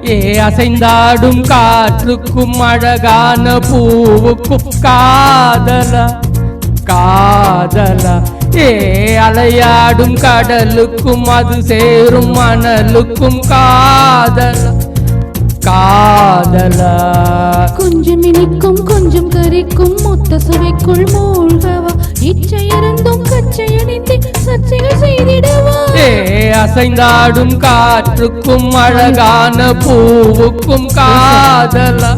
ஏ அசைந்தாடும் காற்றுக்கும் அழகான பூவுக்கும் காதலா காதலா ஏ அலையாடும் கடலுக்கும் அது சேரும் மணலுக்கும் காதலா காதலா கொஞ்சம் இனிக்கும் கொஞ்சம் கரிக்கும் மொத்த சுவைக்குள் மூழ்கவா இச்சையறந்தும் கச்சையணிந்து சர்ச்சைகள் செய்திடவா ஏ அசைந்தாடும் காற்றுக்கும் அழகான பூவுக்கும் காதலா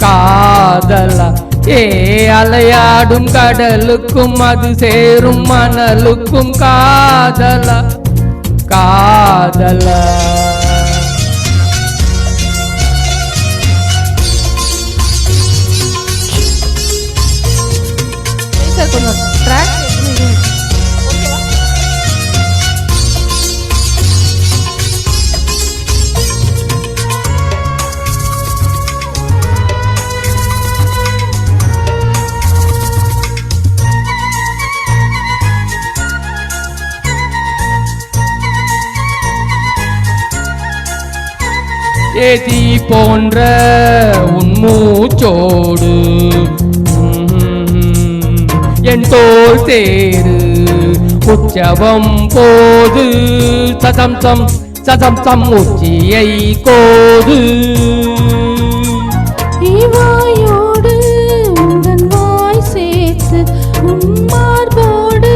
காதலா ஏ அலையாடும் கடலுக்கும் அது சேரும் மணலுக்கும் காதலா காதலா ஏதி போன்ற உன்மூச்சோடு என் தோல் தேரு உற்சவம் போது சதம் சம் சதம் சம் உச்சியை கோது வாயோடு உந்தன் வாய் சேர்த்து உன்மார்போடு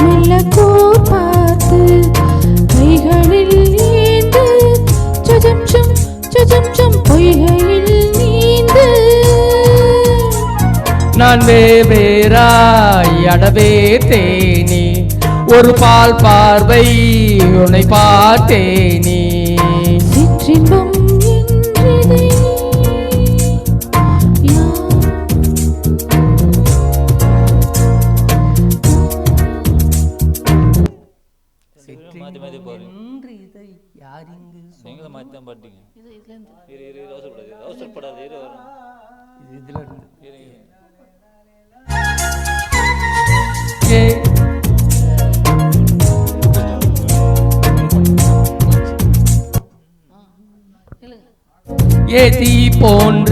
மெல்ல கூர் பார்த்து கைகளில் ஏந்து சஜம் சம் சஜம் சம் பொய்கையில் நீந்து நான் வேறாய் அடவே தேனே ஒரு பால் பார்வை உன்னை பார்த்தேனே சிற்றின்பம் என்றதை ஏதி போன்ற